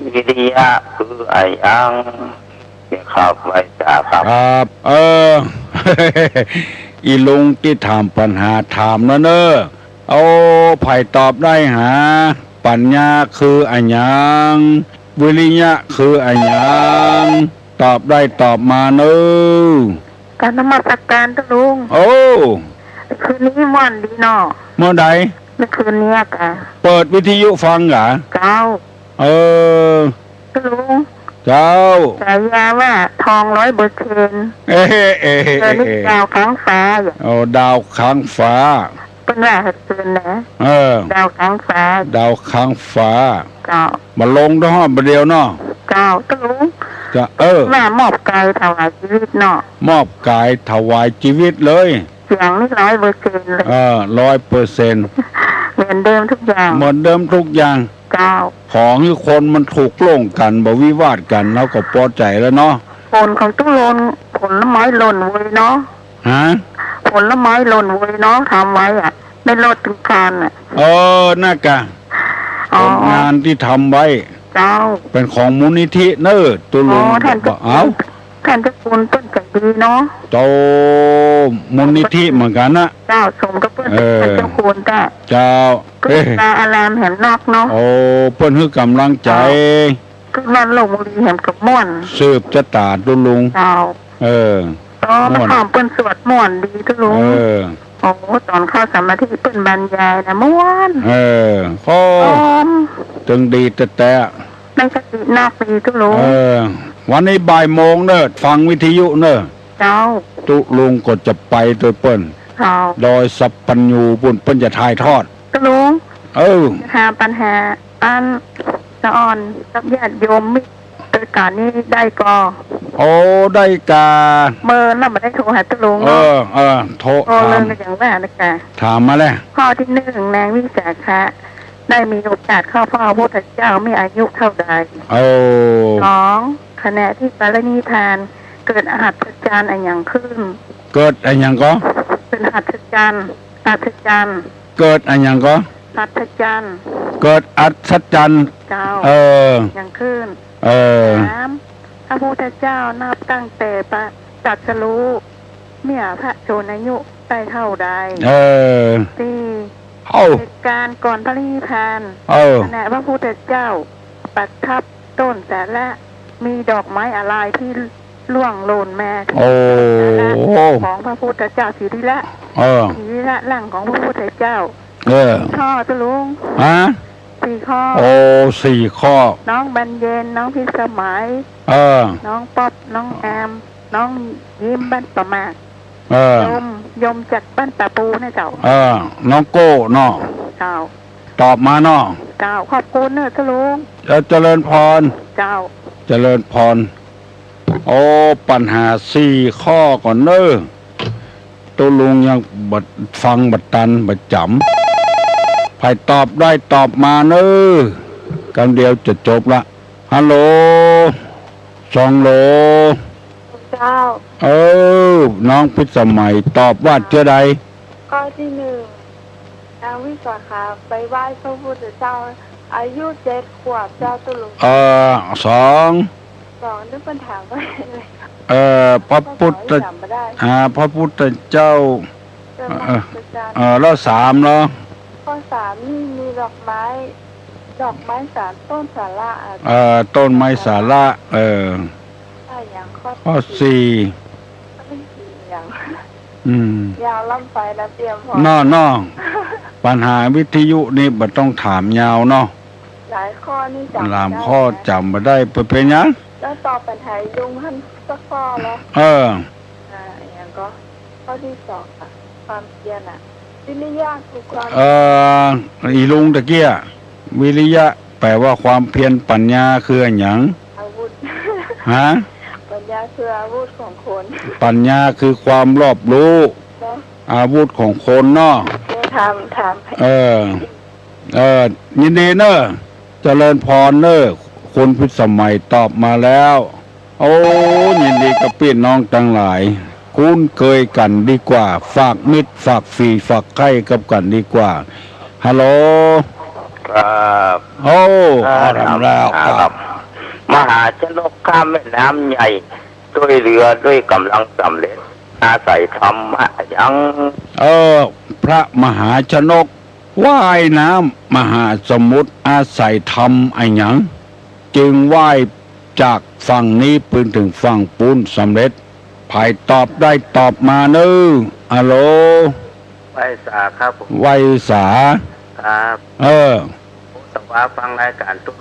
วิริยะคืออะไรยังเนี่ยครับไหว้จ่าครับอีลุงที่ถามปัญหาถามนะเนอะเอาไผ่ตอบได้หาปัญญาคืออะไรยังวิริยะคืออะไรยังตอบได้ตอบมาเนอะการนมัสการตุลุงคืนนี้ม่วนดีเนาะเมื่อใดเมื่อคืนนี้กะเปิดวิทยุฟังเหรอเจ้าตุลุงเจ้าฉายาว่าทอง100%เจอนี่ดาวค้างฟ้าดาวค้างฟ้า เป็นว่าคืนนะดาวค้างฟ้าดาวค้างฟ้าเจ้ามาลงด้วยห้องเดียวเนาะเจ้าก็รู้จะว่ามอบกายถวายชีวิตเนาะมอบกายถวายชีวิตเลยเสียงนี่100%เลย100%เหมือนเดิมทุกอย่างเหมือนเดิมทุกอย่างเจ้าของที่คนมันถูกโล่งกันบ่วิวาทกันแล้วก็พอใจแล้วเนาะผลของตู้หล่นผลไม้หล่นเว้ยเนาะผลไม้หล่นเว้ยเนาะทำไว้อ่ะไม่ลดถึงการอ่ะน่ากะผลงานที่ทำไว้เจ้าเป็นของมูลนิธิเนอตุลุงบอกท่านเจ้าคุณต้นใจดีเนาะโตมูลนิธิเหมือนกันนะเจ้าสมกับเพื่อนท่านเจ้าคุณเจ้าตาอารามแห่งนอกเนาะเพื่อนให้กำลังใจคือวันลงบุรีแห่งกับม่วนสืบจะตาตุลุงเจ้ามาข้ามเปิ้นสวดม่วนดีตุลุงโอ้ตอนเข้าสมาธิเปิ้นบรรยายนะม่วนตึงดีแต่ในสตินอกดีตุลุงวันนี้บ่ายโมงเนอะฟังวิทยุเนอะเจ้าตุลุงก็จะไปตัวเปิ้นโดยสัพพัญญูปุ่นเปิ้นจะถ่ายทอดตุลุงหาปัญหาอันสะอ่อนกับญาติโยมมิโดยการนี้ได้ก็ได้กาเมื่อน่ามาได้โทรหาตุลุงโทรเลยอย่างแรกนะคะถามมาแล้วข้อที่1นางวิสาขะได้มีโอกาสเข้าเฝ้าพระพุทธเจ้ามีอายุเท่าใด2ขณะที่ปารินิพพานเกิดอัศจรรย์อะไรอย่างขึ้นเกิดอะไรอย่างก็เป็นอัศจรรย์เกิดอะไรอย่างก็อัศจรรย์เกิดอัศจรรย์อย่างขึ้นพระพุทธเจ้านับตั้งแต่ตรัสรู้เมื่อพระโชนอายุได้เท่าใดเหตุการณ์ก่อนพระนิพพานขณะพระพุทธเจ้าประทับต้นแต่ละมีดอกไม้อะไรที่ล่วงหล่นมาของพระพุทธเจ้าสีริละร่างของพระพุทธเจ้าข้อตุลุง4 ข้อ4 ข้อน้องบรรเย็นน้องพิสมัยน้องป๊อบน้องแอมน้องยิ้มบ้านประมายมจากบ้านตาปูนะเจ้าน้องโก้เนาะเจ้าตอบมาเนาะเจ้าขอบคุณเนอะตุลุงเจริญพรเจ้าเจริญพรปัญหา4 ข้อก่อนเนอะตุลุงยังบัดฟังบัดตันบัดจำใครตอบได้ตอบมาเนอะกันเดียวจะจบละฮัลโหล2 โหลเจ้าน้องพิสมัยตอบว่าเจอใดข้อที่1นางวิสาขาไปไหว้พระพุทธเจ้าอายุ7 ขวบเจ้าตุลุง2นึกปัญหาว่าอะไรพระพุทธเจ้าแล้ว3เนาะข้อ3นี่มีดอกไม้3ต้นสาระต้นไม้สาระอย่างข้อ4อย่างยาวล่ำไปแล้วเตรียมพอน้อปัญหาวิทยุนี่บ่ต้องถามยาวเนาะหลายข้อนี่จำข้อจำมาได้เป็นยังแล้วตอบปัญหายุงท่านสักข้อแล้วอย่างก็ข้อที่2ค่ะความเพียรวิริยะคือความอีลุงตะเกียวิริยะแปลว่าความเพียรปัญญาคืออย่างอาวุธปัญญาคืออาวุธของคนปัญญาคือความรอบรู้อาวุธของคนเนาะถามยินดีเนอะเจริญพรเนอะคุณพิสมัยตอบมาแล้วยินดีกับพี่น้องทั้งหลายคุ้นเคยกันดีกว่าฝากมิตรฝากฝีฝากไข่กับกันดีกว่าฮัลโหลครับทำแล้วครับมหาชนกข้ามแม่น้ำใหญ่ด้วยเรือด้วยกำลังสำเร็จอาศัยธรรมะยังพระมหาชนกว่ายน้ำมหาสมุทรอาศัยธรรมไอ้หยังจึงว่ายจากฝั่งนี้ไปถึงฝั่งปูนสำเร็จภายตอบได้ตอบมาเนอะฮัลโหลไวสาครับไวสาครับแต่ว่าฟังรายการทุก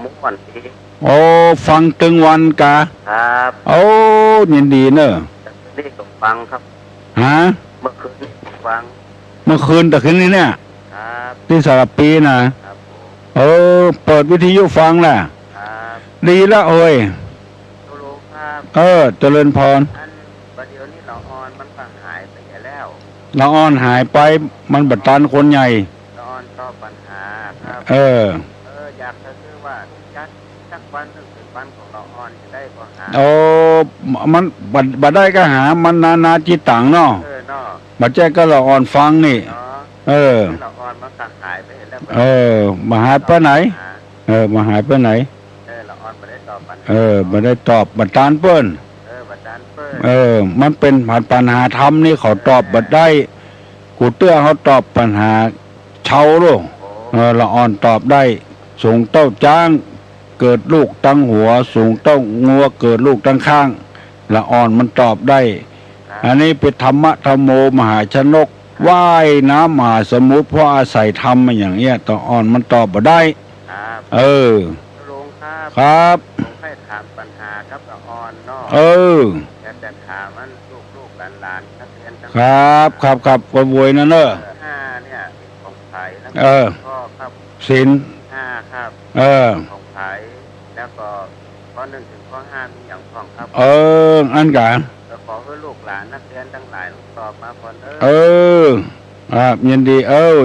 มุกวันทีฟังตึงวันกะครับยินดีเนอะนี่ก็ฟังครับฮะเมื่อคืนฟัง เมื่อคืนแต่คืนนี้เนี่ย ครับ ที่สระปีนะครับ ผม เปิดวิทยุฟังแหละ ครับ ดีละโอ้ย ตุลุงครับ เจริญพร อันประเดี๋ยวนี้ละออนมันก็หายไปแล้ว ละอ่อนหายไปมันบัดตันคนใหญ่ ละออนก็ปัญหาครับ อยากจะซื้อว่าจักวันหนึ่งถึงวันของละออนจะได้ก็หา มันบัดได้ก็หามันนาจิตังเนาะ เนาะ บัดแจ้ก็ละอ่อนฟังนี่ เนาะ ละออนมันก็หายไปแล้ว มาหายไปไหน มาหายไปไหน ละออนไม่ได้ตอบปัญหา มาได้ตอบบัดตานเปิ้น บัดดานเปิ้ล มันเป็นปัญหาธรรมนี่เขาตอบบัดได้ กูเตื้อเขาตอบปัญหาเช่าโลกละอ่อนตอบได้ สูงเต้าจ้างเกิดลูกตั้งหัว สูงเต้างัวเกิดลูกตั้งข้าง ละอ่อนมันตอบได้ อันนี้เป็นธรรมะธรรมโมมหาชนกว่ายน้ำมหาสมุทรเพราะอาศัยธรรมมาอย่างเงี้ยต่ออ่อนมันตอบบ่ได้ ลุงครับ ครับ ลุงให้ถามปัญหากับละออนเนาะจะถามมันลูกหลานนักเรียนทั้ง ครับกบวยนั่นเนอะ 5เนี่ยของไผ่แล้วก็ครับ ศีล 5ครับของไผ่แล้วก็ข้อ1ถึงข้อ5มีอย่างของครับ อันกะ ขอให้ลูกหลานนักเรียนทั้งหลายตอบมาก่อนยินดี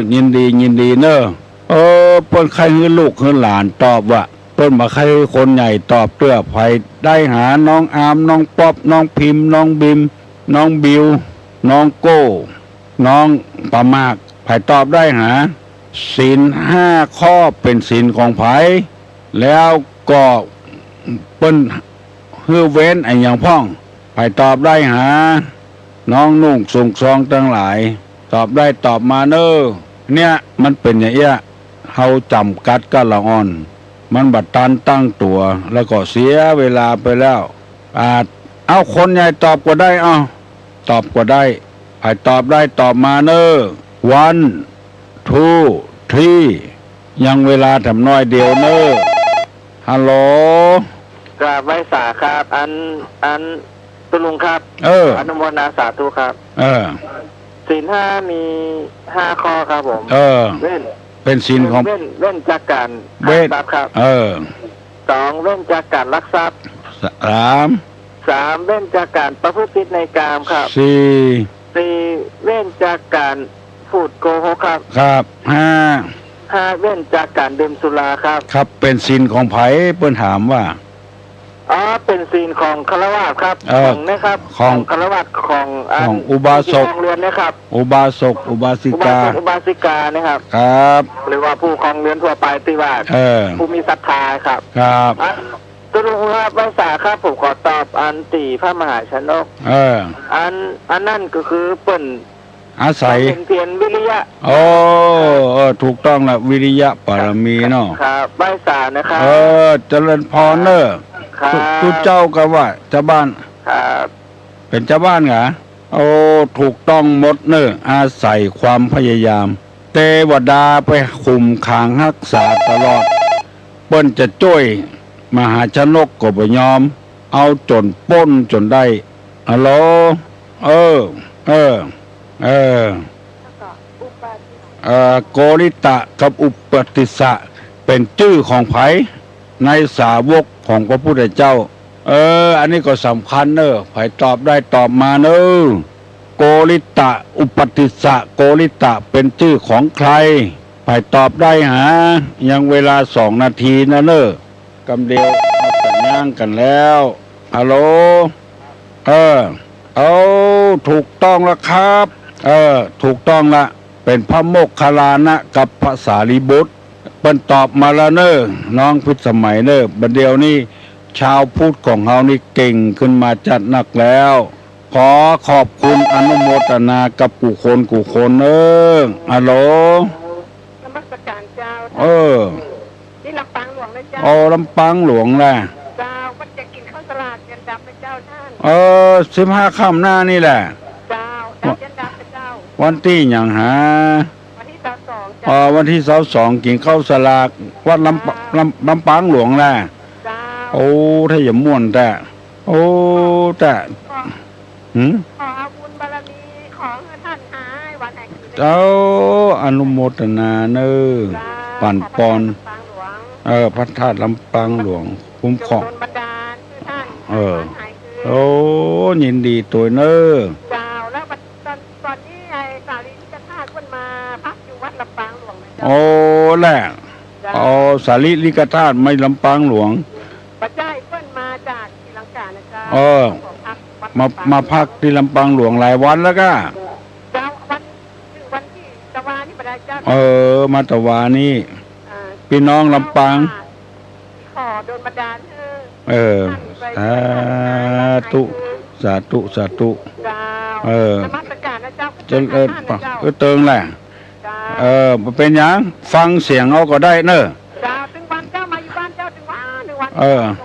ยินดีเนอะเปิ้นใครคือลูกคือหลานตอบว่าเปิ้นมาใครคนใหญ่ตอบเตื้อไผได้หาน้องอามน้องป๊อบน้องพิมพ์น้องบิมน้องบิวน้องโก้น้องปามากไผตอบได้หาศีล5ข้อเป็นศีลของไผแล้วก็เปิ้นฮือเว้นไอ้อย่างพ่องไผตอบได้หาน้องนุ่งส่งซองทั้งหลายตอบได้ตอบมาเนอะเนี่ยมันเป็นอย่างเงี้ยเฮาจำกัดกันละอ่อนมันบัดตันตั้งตัวแล้วก็เสียเวลาไปแล้วเอาคนใหญ่ตอบก็ได้ตอบก็ได้ไผตอบได้ตอบมาเนอะ1 2 3ยังเวลาทำน้อยเดียวเนอะฮัลโหล กราบไหว้สาครับอันตุลุงครับอนุโมทนาสาธุครับศีล5มี5ข้อครับผมเว้นเป็นศีลของเว้นจากการทรัพย์ครับ2เว้นจากการลักทรัพย์3เว้นจากการประพฤติผิดในกามครับ4เว้นจากการพูดโกหกครับ5เว้นจากการดื่มสุราครับเป็นศีลของไผเปิ้นถามว่าเป็นศีลของฆราวาสครับของนะครับของฆราวาสของอุบาสกเรือนนะครับอุบาสกอุบาสิกานะครับหรือว่าผู้ครองเรือนทั่วไปที่ว่าผู้มีศรัทธาครับตุลุงครับภาษาครับผมขอตอบอันตีพระมหาชนกอันนั่นก็คือเปิ้นอาศัยเพียรวิริยะถูกต้องละวิริยะปรมีเนาะครับภาษานะครับเจริญพรเนอะทุกเจ้าก็ว่าเจ้าบ้านเป็นเจ้าบ้านเหรอถูกต้องหมดเนอะอาศัยความพยายามเทวดาไปคุมขังรักษาตลอดเปิ้นจะช่วยมหาชนกก็บ่ยอมเอาจนป้นจนได้ฮัลโหลโกริตะกับอุปติสสะเป็นชื่อของไผในสาวกของพระพุทธเจ้าอันนี้ก็สำคัญเนอะไผตอบได้ตอบมาเนอะโกริตะอุปติสสะโกริตะเป็นชื่อของใครไผตอบได้หายังเวลา2 นาทีนะเนอะกำเดียวเอาแต่ย่างกันแล้วฮัลโหลถูกต้องแล้วครับถูกต้องละเป็นพระโมคคัลลานะกับพระสารีบุตรเปิ้นตอบมาแล้วเนอะน้องพิสมัยเนอะบัดเดียวนี้ชาวพุทธของเฮานี่เก่งขึ้นมาจัดหนักแล้วขอขอบคุณอนุโมทนากับกุคนฮัลโหลนมัสการเจ้านี่ลำปางหลวงเลยเจ้าลำปางหลวงแหละเจ้ามันจะกินข้าวสลากเย็นดำเลยเจ้าท่าน15 ค่ำหน้านี่แหละเจ้าเย็นดำเลยเจ้าวันที่อย่างหาวันที่22วันที่22กินข้าวสลากวัดลำปางหลวงแหละถ้าอย่าม่วนแต่ขออาบุญบารมีของท่านหายวันแห่งคืน เจ้าอนุโมทนาเนอปั่นปอนพระธาตุลำปางหลวงคุ้มครองโอ้ยินดีตัวเนอเจ้าแล้วตอนนี้ไอ้สารีริกธาตุมันมาพักอยู่วัดลำปางหลวงนะเจ้าโอ้แหละสารีริกธาตุไม่ลำปางหลวงปัจจัยเพิ่นมาจากศรีลังกานะเจ้ามาพักที่ลำปางหลวงหลายวันแล้วก็เจ้าวันที่ตะวานี่บ่ได้เจ้ามาตะวานี่พี่น้องลำปางขอโดนบันดาลสาธุสาธุสาธุนมัสการนะเจ้าเติงแหละเป็นยังฟังเสียงเอาก็ได้เนอะถึงวันเจ้ามาอยู่บ้านเจ้าถึงวัน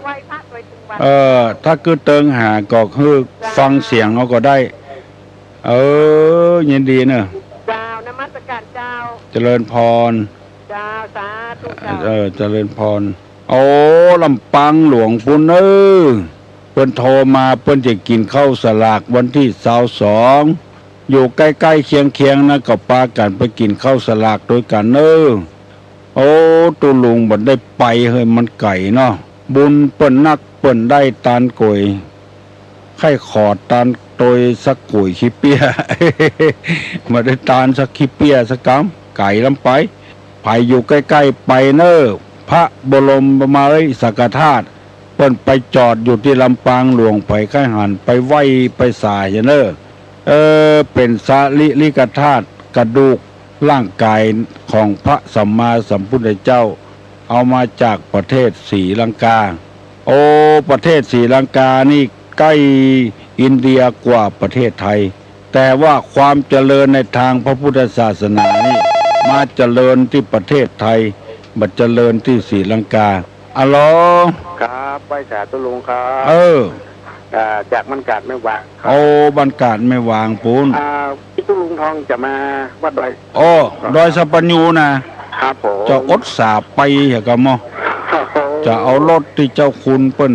ไหว้พระโดยถึงวันถ้าคือเติงหาก็คือฟังเสียงเอาก็ได้ยินดีเนอะเจ้านมัสการเจ้าเจริญพรเจ้าสาธุเจริญพรโอ้ลำปางหลวงปุ่นเพิ่นโทรมาเพิ่นจะกินข้าวสลากวันที่22อยู่ใกล้ๆเคียงๆนะกับปากันไปกินข้าวสลากด้วยกันโอ้ตุลุงบ่ได้ไปเฮ้ยมันไก่เนาะบุญเปิ้นนักเปิ้นได้ตานกยไข่ขอดตานโตยสักกุยขี้เปียมาได้ตานสักขี้เปียสักกำไก่ลำไปไปอยู่ใกล้ๆไปพระบรมมาริสักธาตุเปิ้นไปจอดอยู่ที่ลำปางหลวงไปค่ายหันไปไหว้ไปสายเป็นสารีริกธาตุกระดูกร่างกายของพระสัมมาสัมพุทธเจ้าเอามาจากประเทศศรีลังกาประเทศศรีลังกานี่ใกล้อินเดียกว่าประเทศไทยแต่ว่าความเจริญในทางพระพุทธศาสนานี่มาเจริญที่ประเทศไทยบัดเจริญที่ศรีลังกาอัลโหลครับไปสาตุลุงครับจากมันกาดไม่วางบรรกาศไม่วางปูนพี่ตุลุงทองจะมาวัดดอยดอยสัปญูนะครับผมจะอดสาไปเหรอกะมอจะเอารถที่เจ้าคุณเปิ้น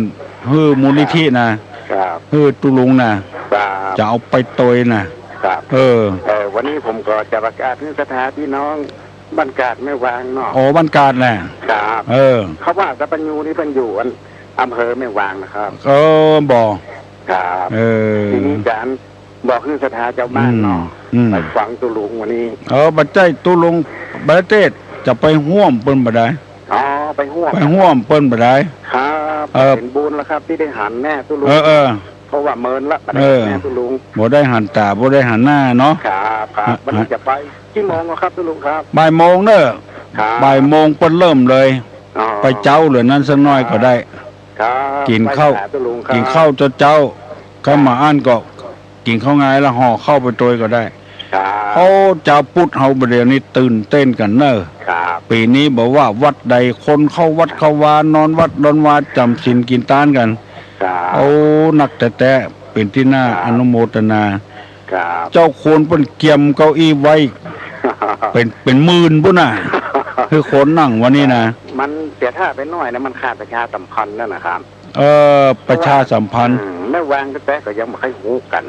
ฮื้อมูลนิธินะฮื้อตุลุงนะจะเอาไปตยนะวันนี้ผมก็จะประกาศให้สถานพี่น้องบรรกาศไม่วางเนาะบรรกาศแหละครับเขาว่าสัปญูนี่เป็นอยู่อำเภอไม่วางนะครับบอกครับทีนี้การบอกคือสถานเจ้าบ้านเนาะไปฟังตุลุงวันนี้บัดใจตุลุงประเทศจะไปห่วมเปิ้นบ่ได้ไปห่วมเปิ้นบ่ได้ครับเป็นบุญแล้วครับที่ได้หันแม่ตุลุงเพราะว่าเมินละแม่ตุลุงบ่ได้หันตาบ่ได้หันหน้าเนาะครับวันนี้จะไปกี่โมงครับตุลุงครับบ่ายโมงบ่ายโมงเปิ้นเริ่มเลยไปเจ้าเหลือนั้นสักน้อยก็ได้กินข้าวเจ้าเข้ามาอ่านก็กินข้าวงายแล้วห่อเข้าไปตัวก็ได้เจ้าพุทธเฮาเดี๋ยวนี้ตื่นเต้นกันปีนี้บอกว่าวัดใดคนเข้าวัดเข้าวานอนวัดนอนวาจำศีลกินทานกันนักแต่เป็นที่น่าอนุโมทนาเจ้าควรเป็นเกียมเก้าอี้ไว้เป็นหมื่นพุ่นน่ะคือคนนั่งวันนี้นะมันเสียท่าไปหน่อยนะมันขาดประชาสัมพันธ์นั่นนะครับประชาสัมพันธ์แม่วางแต่ก็ยังไม่ค่อยหูกัน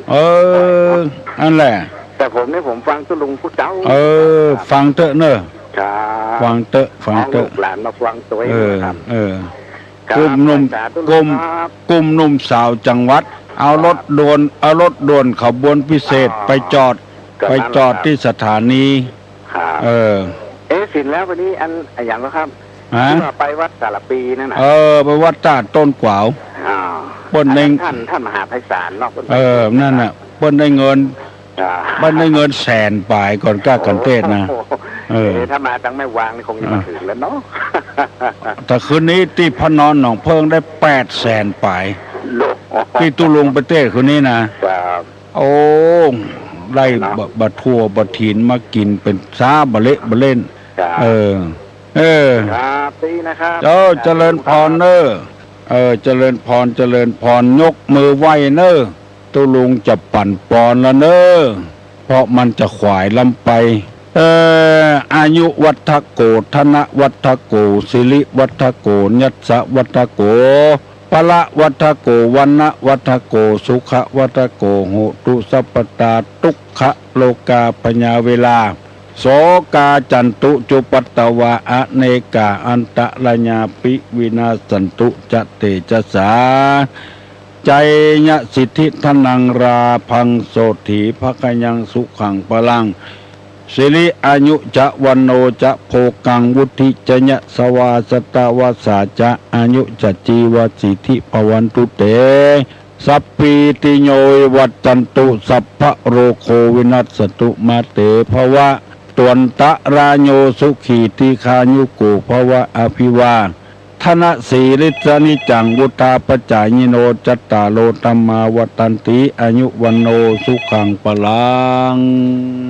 อันแหละแต่ผมนี่ผมฟังตุลุงผู้เจ้าฟังเถอะเนอะฟังเถอะหลานมาฟังตัวครับกลุ่มหนุ่มสาวจังหวัดเอารถด่วนขบวนพิเศษไปจอดที่สถานีสินแล้ววันนี้อันอย่างก็ครับไปวัดสารปีนั่นนะไปวัดตาต้นกวาวเปิ้นได้ท่านมหาไพศาลเนาะนั่นน่ะเปิ้นได้เงินแสนปลายก่อนกล้ากันเทศนะถ้ามาตั้งไม่วางนี่คงจะมาถึงแล้วเนาะแต่คืนนี้ที่พนอนหนองเพิงได้800,000ปลายที่ตุลุงประเทศคืนนี้นะไล่บะทั่วบะถินมากินเป็นซ้าบะเละบะเล่นครับดีนะครับเจริญพรเจริญพรยกมือไหว้ตุลุงจะปั่นปอนแล้วเพราะมันจะขวายลำไปอายุวัฏโกธนวัฏโกสิริวัฏโกยัสสะวัฏโก ปละวัฏโกวันนะวัฏโกสุขวัฏโกโหตุสัพพตาทุกขโลกาปัญญาเวลาโสกาจันตุจุปัตตวะอเนกาอันตะละญาปิวินาสันตุจะเตจะสาใจยะสิทธิทนังราพังโสถีภคยังสุขังปลังสิริอายุจะวันโนจะโภกังวุธิจญะสวาสตาวาสาจะอายุจะจีวสิทธิภวันตุเตสัพปีติโยวัจจันตุสัพพะโรโควินัสสตุมาเตภวะตวนตะราโยสุขีติคายุโกภวะอภิวาธนสีริสนิจังวุตาปจายโนจัตตาโลตัมมาวัตันติอายุวันโนสุขังปลัง